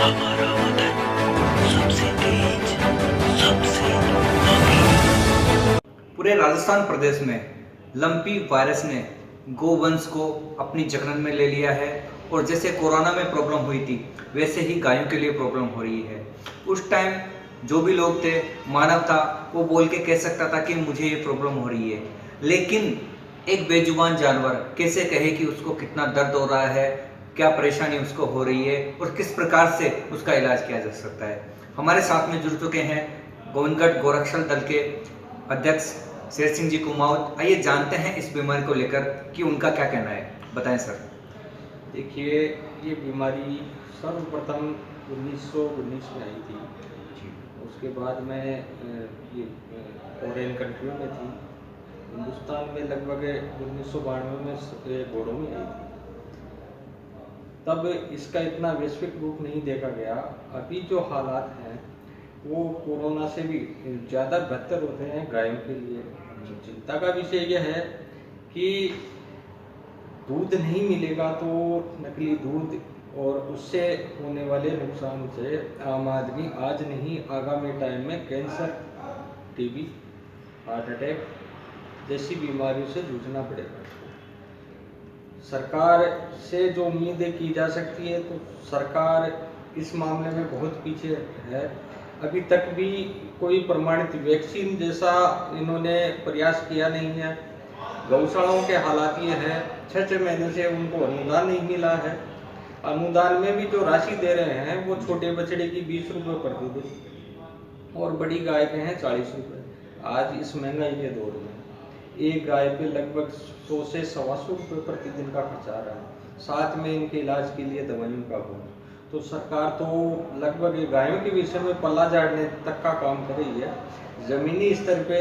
हमारा वतन सबसे तेज, सबसे अमीर। पूरे राजस्थान प्रदेश में लंपी वायरस ने गोवंश को अपनी जकड़न में ले लिया है और जैसे कोरोना में प्रॉब्लम हुई थी वैसे ही गायों के लिए प्रॉब्लम हो रही है। उस टाइम जो भी लोग थे, मानव था, वो बोल के कह सकता था कि मुझे ये प्रॉब्लम हो रही है, लेकिन एक बेजुबान जानवर कैसे कहे कि उसको कितना दर्द हो रहा है, क्या परेशानी उसको हो रही है और किस प्रकार से उसका इलाज किया जा सकता है। हमारे साथ में जुड़ चुके हैं गोविंदगढ़ गोरक्षण दल के अध्यक्ष शेर सिंह जी कुमाऊत। आइए जानते हैं इस बीमारी को लेकर कि उनका क्या कहना है। बताएं सर। देखिए, ये बीमारी सर्वप्रथम 1919 में आई थी। उसके बाद में ये फॉरेन कंट्रियों में थी। हिंदुस्तान में लगभग 1992 में घोड़ों में आई थी। तब इसका इतना वैश्विक रूप नहीं देखा गया। अभी जो हालात हैं वो कोरोना से भी ज़्यादा बेहतर होते हैं गायों के लिए। चिंता का विषय यह है कि दूध नहीं मिलेगा तो नकली दूध और उससे होने वाले नुकसान से आम आदमी आज नहीं आगामी टाइम में कैंसर, टीबी, हार्ट अटैक जैसी बीमारियों से जूझना पड़ेगा। सरकार से जो उम्मीदें की जा सकती है तो सरकार इस मामले में बहुत पीछे है। अभी तक भी कोई प्रमाणित वैक्सीन जैसा इन्होंने प्रयास किया नहीं है। गौशालाओं के हालात ये है, 6 महीने से उनको अनुदान नहीं मिला है। अनुदान में भी जो राशि दे रहे हैं वो छोटे बछड़े की 20 रुपये प्रतिदिन और बड़ी गाय के हैं 40 रुपये। आज इस महंगाई के दौर में एक गाय पे लगभग 100 से 125 रुपये प्रतिदिन का खर्चा आ रहा है। साथ में इनके इलाज के लिए दवाइयों का बोझ। तो सरकार तो लगभग गायों के विषय में पल्ला झाड़ने तक का काम कर रही है। जमीनी स्तर पे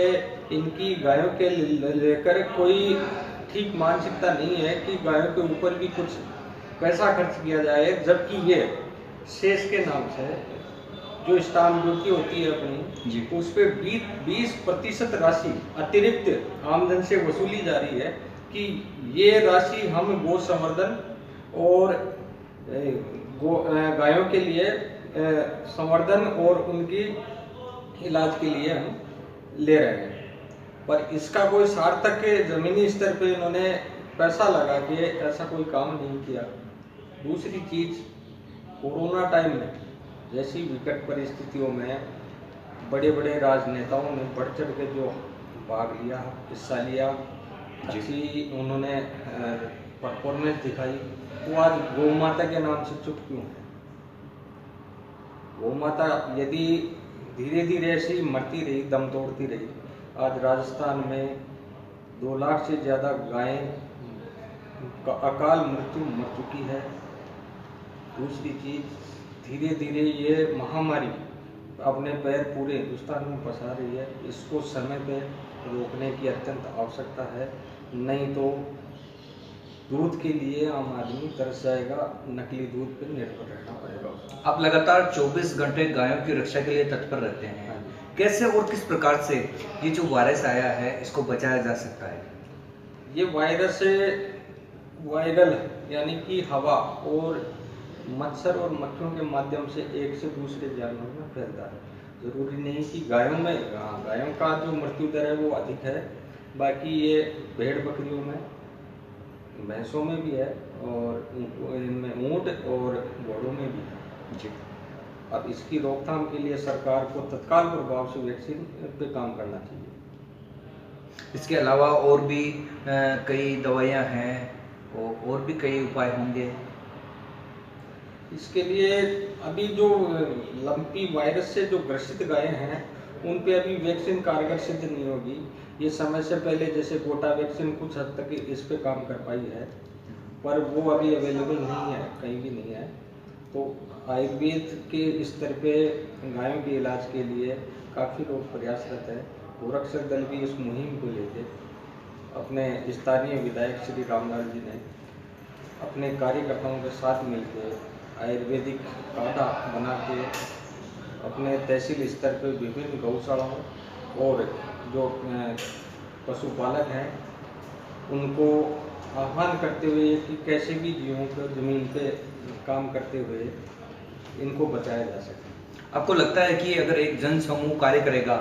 इनकी गायों के लेकर कोई ठीक मानसिकता नहीं है कि गायों के ऊपर भी कुछ पैसा खर्च किया जाए, जबकि ये शेष के नाम से जो स्टाम्प ड्यूटी होती है अपनी, उस पर 20% राशि अतिरिक्त आमदन से वसूली जा रही है कि ये राशि हम गौ संवर्धन और गायों के लिए संवर्धन और उनकी इलाज के लिए हम ले रहे हैं। पर इसका कोई सार्थक जमीनी स्तर पे इन्होंने पैसा लगा के ऐसा कोई काम नहीं किया। दूसरी चीज, कोरोना टाइम में जैसी विकट परिस्थितियों में बड़े बड़े राजनेताओं ने बढ़ चढ़ के जो भाग लिया, हिस्सा लिया, अच्छी उन्होंने परफॉर्मेंस दिखाई, वो आज गौ माता के नाम से चुप क्यों है? गौ माता यदि धीरे धीरे ऐसी मरती रही, दम तोड़ती रही, आज राजस्थान में 2 लाख से ज़्यादा गायें का अकाल मृत्यु मर चुकी है। दूसरी चीज, धीरे धीरे ये महामारी अपने पैर पूरे हिंदुस्तान में पसार रही है। इसको समय पे रोकने की अत्यंत आवश्यकता है, नहीं तो दूध के लिए आम आदमी तरस जाएगा, नकली दूध पर निर्भर रहना पड़ेगा। आप लगातार 24 घंटे गायों की रक्षा के लिए तत्पर रहते हैं। कैसे और किस प्रकार से ये जो वायरस आया है इसको बचाया जा सकता है? ये वायरस वायरल यानी कि हवा और मच्छर और मक्खियों के माध्यम से एक से दूसरे जानवरों में फैलता है। जरूरी नहीं कि गायों में, गायों का जो मृत्यु दर है वो अधिक है, बाकी ये भेड़ बकरियों में, भैंसों में भी है और इनमें ऊंट और घोड़ों में भी है जी। अब इसकी रोकथाम के लिए सरकार को तत्काल प्रभाव से वैक्सीन पे काम करना चाहिए। इसके अलावा और भी कई दवाइयाँ हैं और भी कई उपाय होंगे। इसके लिए अभी जो लंपी वायरस से जो ग्रसित गायें हैं उन पे अभी वैक्सीन कारगर सिद्ध नहीं होगी। ये समय से पहले जैसे गोटा वैक्सीन कुछ हद तक इस पे काम कर पाई है, पर वो अभी अवेलेबल नहीं है, कहीं भी नहीं है। तो आयुर्वेद के स्तर पे गायों के इलाज के लिए काफ़ी लोग प्रयासरत है। गोरक्षक दल भी इस मुहिम को लेके अपने स्थानीय विधायक श्री रामलाल जी ने अपने कार्यकर्ताओं के साथ मिलकर आयुर्वेदिक काढ़ा बना के अपने तहसील स्तर पर विभिन्न गौशालाओं और जो पशुपालक हैं उनको आह्वान करते हुए कि कैसे भी जीवों को जमीन पे काम करते हुए इनको बचाया जा सके। आपको लगता है कि अगर एक जन समूह कार्य करेगा,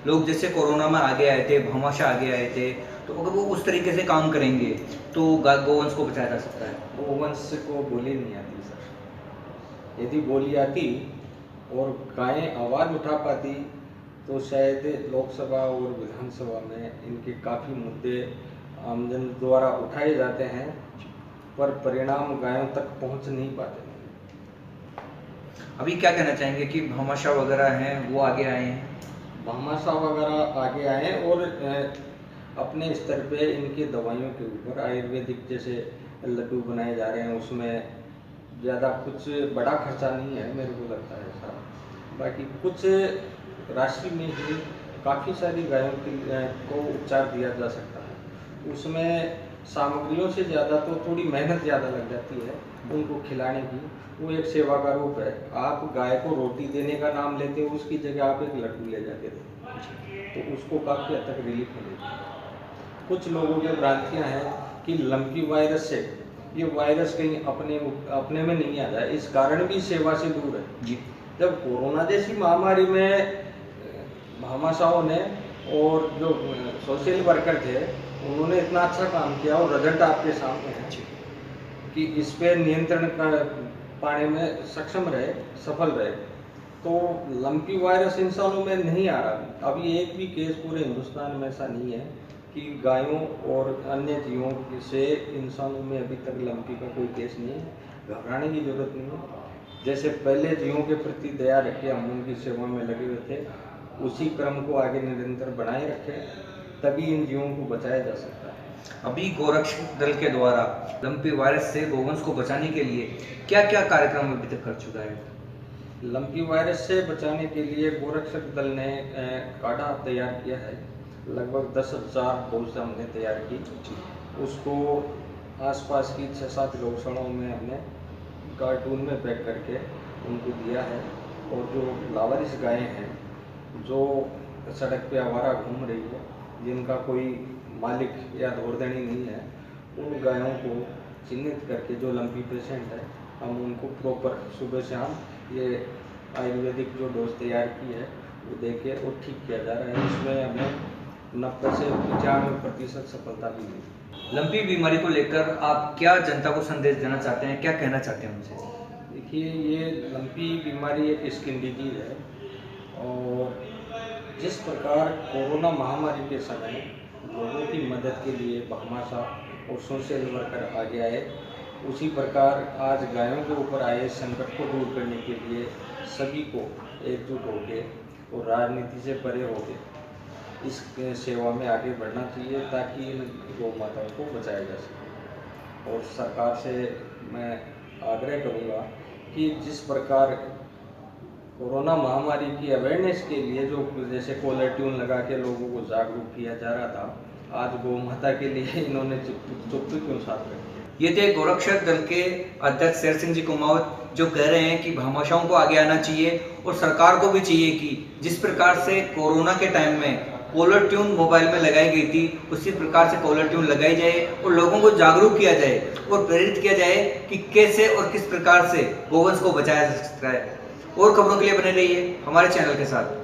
लोग जैसे कोरोना में आगे आए थे, भामाशाह आगे आए थे, तो अगर वो उस तरीके से काम करेंगे तो गोवंश को बचाया जा सकता है? गोवंश को बोली नहीं आती सर। यदि बोली आती और गायें आवाज़ उठा पाती तो शायद लोकसभा और विधानसभा में इनके काफ़ी मुद्दे आमजन द्वारा उठाए जाते हैं, पर परिणाम गायों तक पहुंच नहीं पाते। अभी क्या कहना चाहेंगे कि भामाशाह वगैरह हैं वो आगे आए हैं? भामाशाह वगैरह आगे आए और अपने स्तर पे इनकी दवाइयों के ऊपर आयुर्वेदिक जैसे लड्डू बनाए जा रहे हैं, उसमें ज़्यादा कुछ बड़ा खर्चा नहीं है मेरे को लगता है साहब। बाकी कुछ राशि में ही काफ़ी सारी गायों को उपचार दिया जा सकता है। उसमें सामग्रियों से ज़्यादा तो थोड़ी मेहनत ज़्यादा लग जाती है उनको खिलाने की। वो एक सेवा का रूप है। आप गाय को रोटी देने का नाम लेते हो, उसकी जगह आप एक लड्डू ले जाके देते तो उसको काफ़ी हद तक रिलीफ मिलेगी। कुछ लोगों की भ्रांतियाँ हैं कि लंपी वायरस से ये वायरस कहीं अपने में नहीं आ जाए, इस कारण भी सेवा से दूर है जी। जब कोरोना जैसी महामारी में भामाशाहों ने और जो सोशल वर्कर थे उन्होंने इतना अच्छा काम किया और रिजल्ट आपके सामने है कि इस पे नियंत्रण पाने में सक्षम रहे, सफल रहे। तो लंपी वायरस इंसानों में नहीं आ रहा। अभी एक भी केस पूरे हिंदुस्तान में ऐसा नहीं है कि गायों और अन्य जीवों से इंसानों में अभी तक लंपी का कोई केस नहीं है। घबराने की जरूरत नहीं है। जैसे पहले जीवों के प्रति दया रखे, हम उनकी सेवा में लगे हुए थे, उसी क्रम को आगे निरंतर बनाए रखें, तभी इन जीवों को बचाया जा सकता है। अभी गोरक्षक दल के द्वारा लंपी वायरस से गोवंश को बचाने के लिए क्या क्या कार्यक्रम अभी तक कर चुका है? लंपी वायरस से बचाने के लिए गोरक्षक दल ने काढ़ा तैयार किया है। लगभग 10,000 डोज हमने तैयार की। उसको आसपास की 6-7 गौशालाओं में हमने कार्टून में पैक करके उनको दिया है। और जो लावारिस गायें हैं जो सड़क पे आवारा घूम रही है, जिनका कोई मालिक या धोरदणी नहीं है, उन गायों को चिन्हित करके जो लंपी पेशेंट है, हम उनको प्रॉपर सुबह शाम ये आयुर्वेदिक जो डोज तैयार की है वो दे के और ठीक किया जा रहा है। इसमें हमें 90 से 95% सफलता भी मिली। लंपी बीमारी को लेकर आप क्या जनता को संदेश देना चाहते हैं, क्या कहना चाहते हैं उनसे? देखिए, ये लंपी बीमारी एक स्किन डिजीज है और जिस प्रकार कोरोना महामारी के समय लोगों की मदद के लिए भामाशाह और सोशल वर्कर आगे आए, उसी प्रकार आज गायों के ऊपर आए संकट को दूर करने के लिए सभी को एकजुट होकर और राजनीति से परे होकर इस सेवा में आगे बढ़ना चाहिए ताकि इन गौ माताओं को बचाया जा सके। और सरकार से मैं आग्रह करूंगा कि जिस प्रकार कोरोना महामारी की अवेयरनेस के लिए जो जैसे कॉलर ट्यून लगा के लोगों को जागरूक किया जा रहा था, आज गौ माता के लिए इन्होंने चुप्पी क्यों साथ रखी? ये थे गोरक्षक दल के अध्यक्ष शेर सिंह जी कुमावत, जो कह रहे हैं कि भामाशाहों को आगे आना चाहिए और सरकार को भी चाहिए कि जिस प्रकार से कोरोना के टाइम में कॉलर ट्यून मोबाइल में लगाई गई थी, उसी प्रकार से कॉलर ट्यून लगाई जाए और लोगों को जागरूक किया जाए और प्रेरित किया जाए कि कैसे और किस प्रकार से गोवंश को बचाया जा सकता है। और खबरों के लिए बने रहिए हमारे चैनल के साथ।